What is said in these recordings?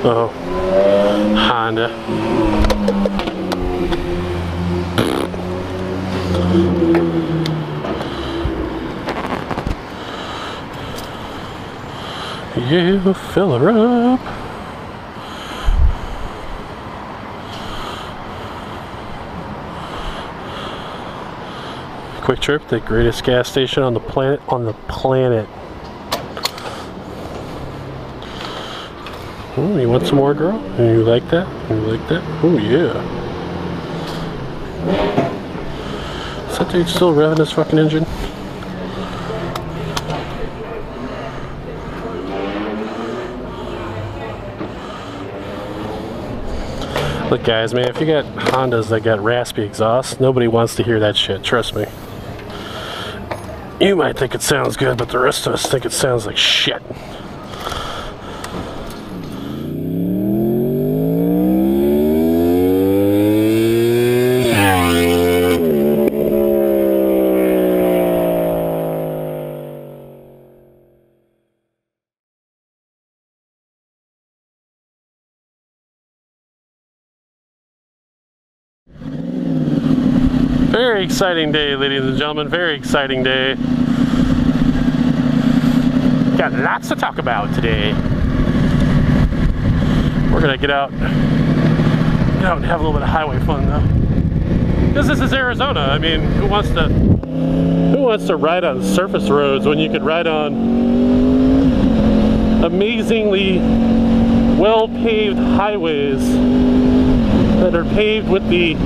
Oh, Honda. You fill her up. Quick Trip, the greatest gas station on the planet. Oh, you want some more, girl? You like that? You like that? Oh yeah. Is that dude still revving his fucking engine? Look guys, man, if you got Hondas that got raspy exhaust, nobody wants to hear that shit, trust me. You might think it sounds good, but the rest of us think it sounds like shit. Very exciting day, ladies and gentlemen, very exciting day. Got lots to talk about today. We're gonna get out and have a little bit of highway fun though. Because this is Arizona. I mean, who wants to ride on surface roads when you could ride on amazingly well-paved highways that are paved with the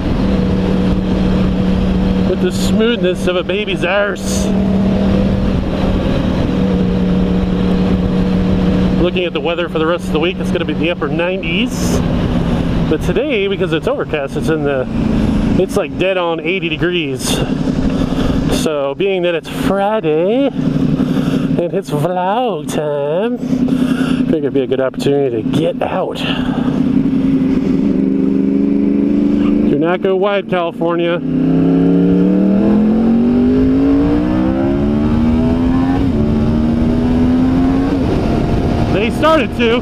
smoothness of a baby's arse. Looking at the weather for the rest of the week, it's going to be the upper 90s. But today, because it's overcast, it's like dead on 80 degrees. So, being that it's Friday and it's vlog time, I think it'd be a good opportunity to get out. Do not go wide, California. They started to.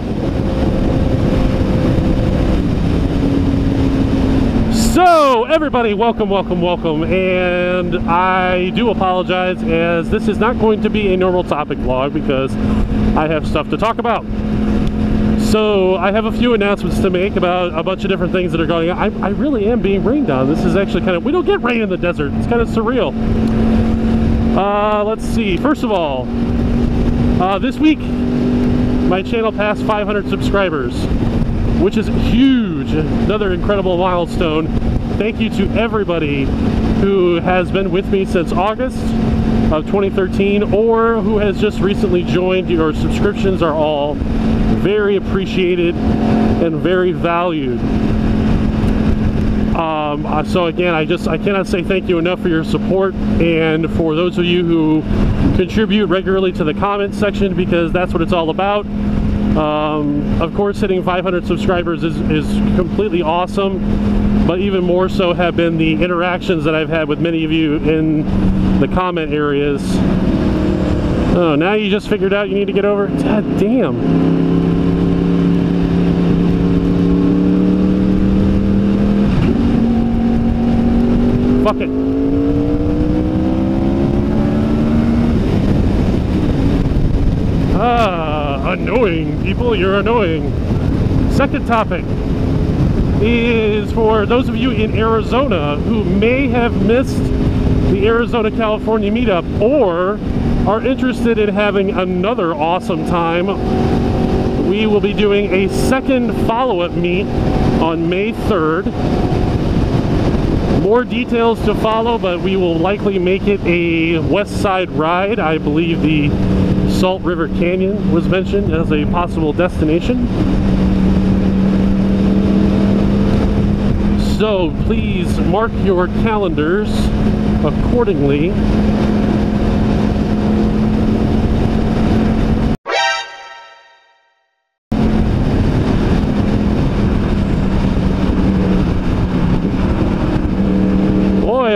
So, everybody, welcome, welcome, welcome. And I do apologize, as this is not going to be a normal topic vlog because I have stuff to talk about. So, I have a few announcements to make about a bunch of different things that are going on. I really am being rained on. This is actually kind of, we don't get rain in the desert. It's kind of surreal. Let's see. First of all, this week, my channel passed 500 subscribers, which is huge. Another incredible milestone. Thank you to everybody who has been with me since August of 2013 or who has just recently joined. Your subscriptions are all very appreciated and very valued. So again, I cannot say thank you enough for your support, and for those of you who contribute regularly to the comment section, because that's what it's all about. Of course, hitting 500 subscribers is completely awesome, but even more so have been the interactions that I've had with many of you in the comment areas. Oh, now you just figured out you need to get over? God damn. Fuck it. Annoying people, you're annoying. Second topic is for those of you in Arizona who may have missed the Arizona-California meetup or are interested in having another awesome time. We will be doing a second follow-up meet on May 3rd. More details to follow, but we will likely make it a west side ride. I believe the Salt River Canyon was mentioned as a possible destination. So please mark your calendars accordingly.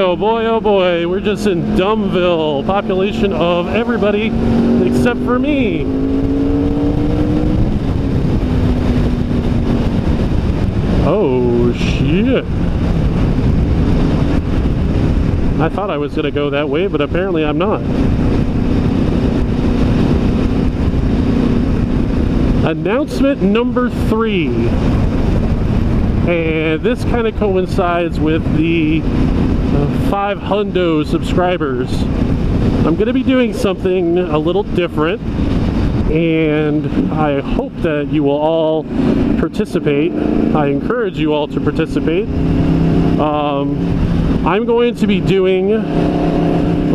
Oh boy, oh boy, we're just in Dumbville, population of everybody except for me. shit. I thought I was going to go that way, but apparently I'm not. Announcement number 3. And this kind of coincides with the 5 hundo subscribers. I'm going to be doing something a little different, and I hope that you will all participate. I encourage you all to participate. I'm going to be doing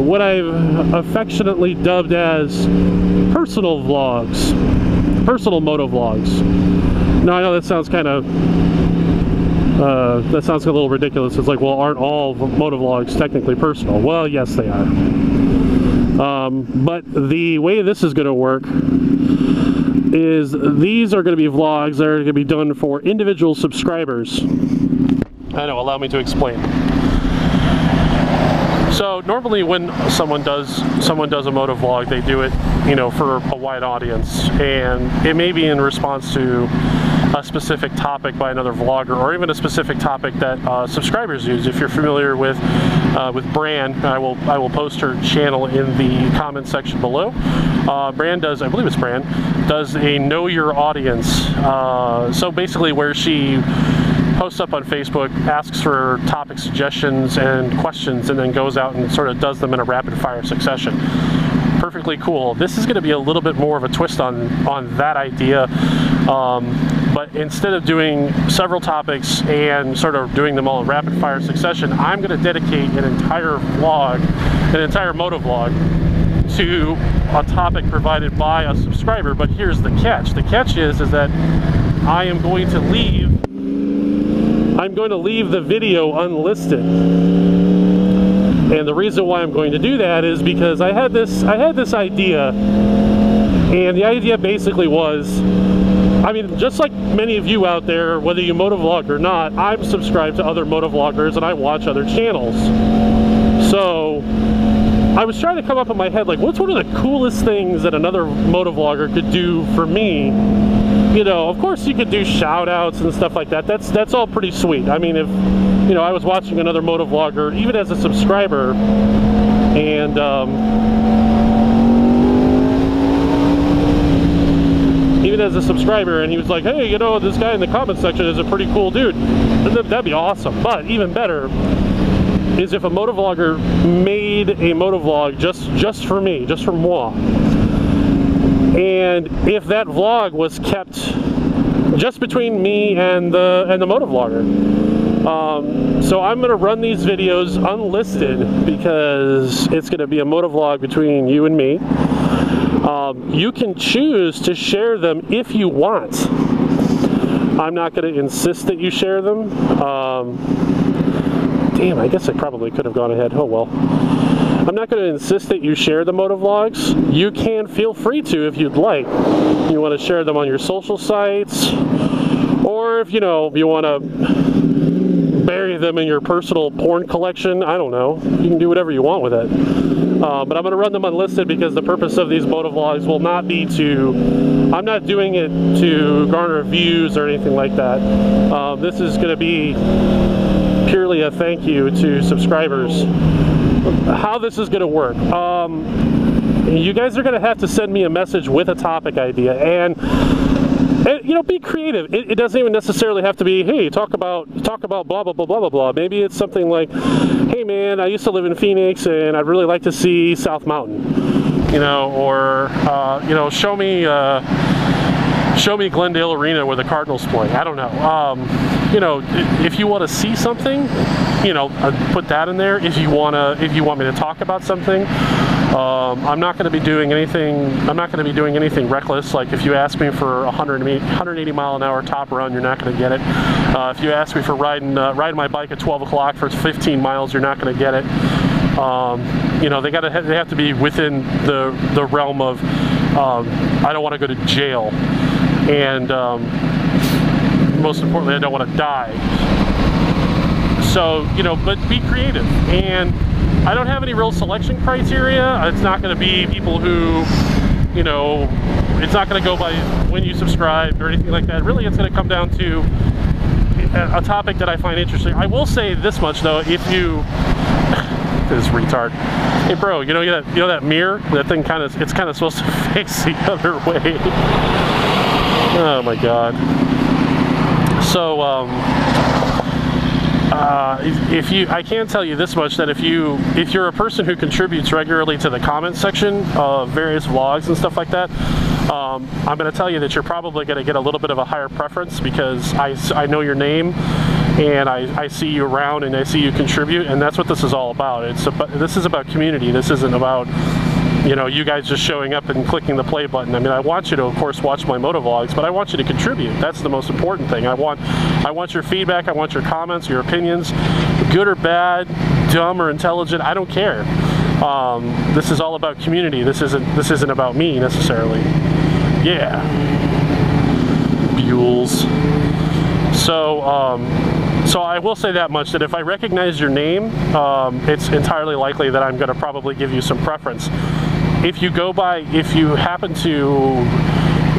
what I've affectionately dubbed as personal vlogs, personal motovlogs. Now I know that sounds kind of that sounds a little ridiculous. It's like, well, aren't all motovlogs technically personal? Well, yes, they are. But the way this is going to work is these are going to be vlogs that are going to be done for individual subscribers. I know, allow me to explain. So normally when someone does a motovlog, they do it, you know, for a wide audience, and it may be in response to a specific topic by another vlogger, or even a specific topic that subscribers use. If you're familiar with Bran, I will post her channel in the comment section below. Bran does, I believe it's Bran, does a Know Your Audience. So basically where she posts up on Facebook, asks for topic suggestions and questions, and then goes out and sort of does them in a rapid fire succession. Perfectly cool. This is going to be a little bit more of a twist on that idea, but instead of doing several topics and sort of doing them all in rapid fire succession, I'm going to dedicate an entire vlog, an entire motovlog, to a topic provided by a subscriber. But here's the catch. The catch is that I'm going to leave the video unlisted. And the reason why I'm going to do that is because I had this idea, and the idea basically was, I mean, just like many of you out there, whether you motovlog or not, I'm subscribed to other motovloggers and I watch other channels. So I was trying to come up in my head, like, what's one of the coolest things that another motovlogger could do for me? You know, of course you could do shout outs and stuff like that. That's all pretty sweet. I mean, if, you know, I was watching another motovlogger, even as a subscriber, and he was like, hey, you know, this guy in the comment section is a pretty cool dude, that'd be awesome. But even better is if a motovlogger made a motovlog just for me, just for moi. And if that vlog was kept just between me and the motovlogger. So I'm going to run these videos unlisted because it's going to be a motovlog between you and me. You can choose to share them if you want. I'm not going to insist that you share them. Damn, I guess I probably could have gone ahead. Oh well. I'm not going to insist that you share the motovlogs. You can feel free to if you'd like. You want to share them on your social sites, or if, you know, you want to bury them in your personal porn collection, I don't know. You can do whatever you want with it. But I'm going to run them unlisted because the purpose of these motovlogs will not be to, I'm not doing it to garner views or anything like that. This is going to be purely a thank you to subscribers. How this is going to work. You guys are going to have to send me a message with a topic idea, and you know, be creative. It doesn't even necessarily have to be, hey, talk about blah blah blah blah blah blah. Maybe it's something like, hey man, I used to live in Phoenix and I'd really like to see South Mountain, you know, or you know, show me Glendale Arena where the Cardinals play. I don't know. You know, if you want to see something, you know, put that in there. If you want me to talk about something, I'm not going to be doing anything. I'm not going to be doing anything reckless. Like if you ask me for 180 mile an hour top run, you're not going to get it. If you ask me for riding my bike at 12 o'clock for 15 miles, you're not going to get it. You know, they have to be within the realm of I don't want to go to jail, and most importantly, I don't want to die. So, you know, but be creative. And I don't have any real selection criteria. It's not going to be people who, you know, it's not going to go by when you subscribe or anything like that. Really, it's going to come down to a topic that I find interesting. I will say this much though, if you this retard, hey bro, you know that mirror, that thing it's kind of supposed to face the other way. Oh my god. So I can tell you this much, that if you're a person who contributes regularly to the comments section of various vlogs and stuff like that, I'm going to tell you that you're probably going to get a little bit of a higher preference, because I know your name and I see you around and I see you contribute, and that's what this is all about. This is about community. This isn't about, you know, you guys just showing up and clicking the play button. I mean, I want you to, of course, watch my motovlogs, but I want you to contribute. That's the most important thing. I want your feedback. I want your comments, your opinions, good or bad, dumb or intelligent. I don't care. This is all about community. This isn't about me necessarily. Yeah. Buells. So I will say that much, that if I recognize your name, it's entirely likely that I'm going to probably give you some preference. If you happen to,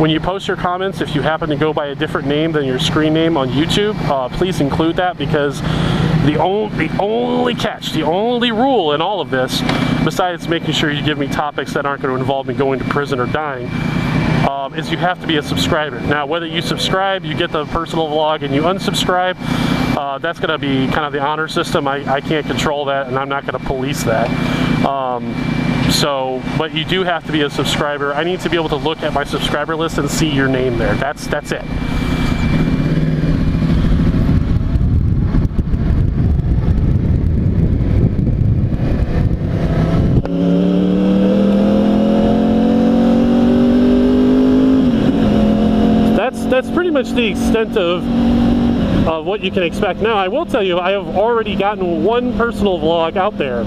when you post your comments, if you happen to go by a different name than your screen name on YouTube, please include that, because the only catch, the only rule in all of this, besides making sure you give me topics that aren't going to involve me going to prison or dying, is you have to be a subscriber. Now, whether you subscribe, you get the personal vlog, and you unsubscribe, that's going to be kind of the honor system. I can't control that, and I'm not going to police that. But you do have to be a subscriber. I need to be able to look at my subscriber list and see your name there. That's it. That's pretty much the extent of what you can expect. Now, I will tell you, I have already gotten one personal vlog out there.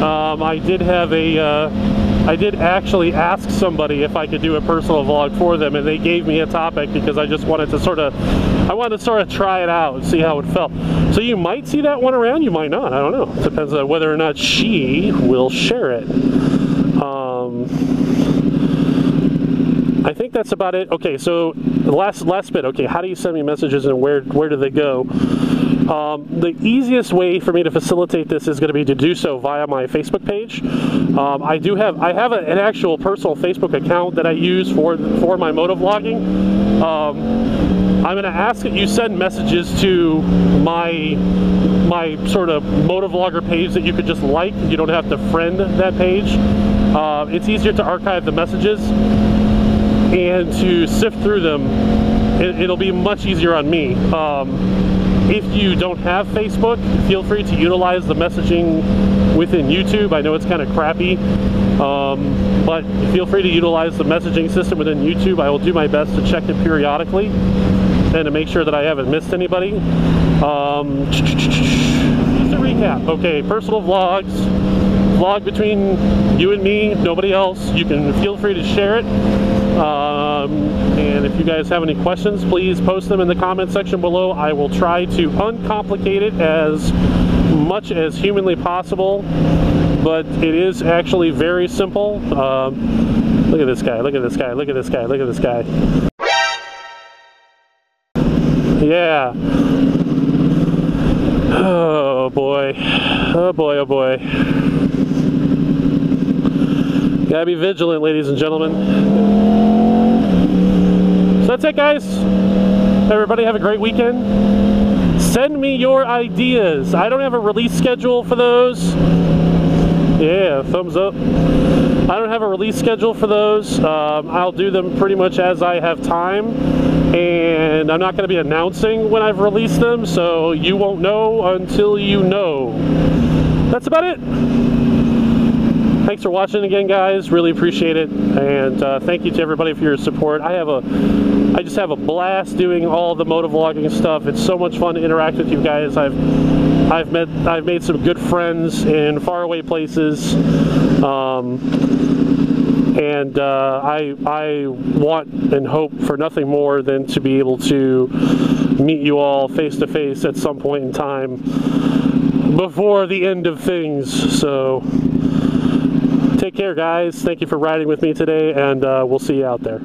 I did actually ask somebody if I could do a personal vlog for them, and they gave me a topic, because I just wanted to sort of try it out and see how it felt. So you might see that one around, you might not, I don't know. It depends on whether or not she will share it. I think that's about it. Okay, so the last bit. Okay, how do you send me messages, and where do they go? The easiest way for me to facilitate this is going to be to do so via my Facebook page. I have an actual personal Facebook account that I use for my motovlogging. I'm going to ask that you send messages to my sort of motovlogger page that you could just like. You don't have to friend that page. It's easier to archive the messages and to sift through them. It'll be much easier on me. If you don't have Facebook, feel free to utilize the messaging within YouTube. I know it's kind of crappy, but feel free to utilize the messaging system within YouTube. I will do my best to check it periodically and to make sure that I haven't missed anybody. Just a recap. Okay, personal vlogs, vlog between you and me, nobody else. You can feel free to share it. And if you guys have any questions, please post them in the comment section below. I will try to uncomplicate it as much as humanly possible, but it is actually very simple. Look at this guy, look at this guy, look at this guy, look at this guy. Yeah. Oh boy. Oh boy, oh boy. Gotta be vigilant, ladies and gentlemen. So that's it, guys. Everybody have a great weekend. Send me your ideas. I don't have a release schedule for those. Yeah, thumbs up. I don't have a release schedule for those. I'll do them pretty much as I have time, and I'm not going to be announcing when I've released them, so you won't know until you know. That's about it. Thanks for watching again, guys. Really appreciate it, and thank you to everybody for your support. I just have a blast doing all the motovlogging stuff. It's so much fun to interact with you guys. I've made some good friends in faraway places, and I want and hope for nothing more than to be able to meet you all face to face at some point in time before the end of things. So take care, guys. Thank you for riding with me today, and we'll see you out there.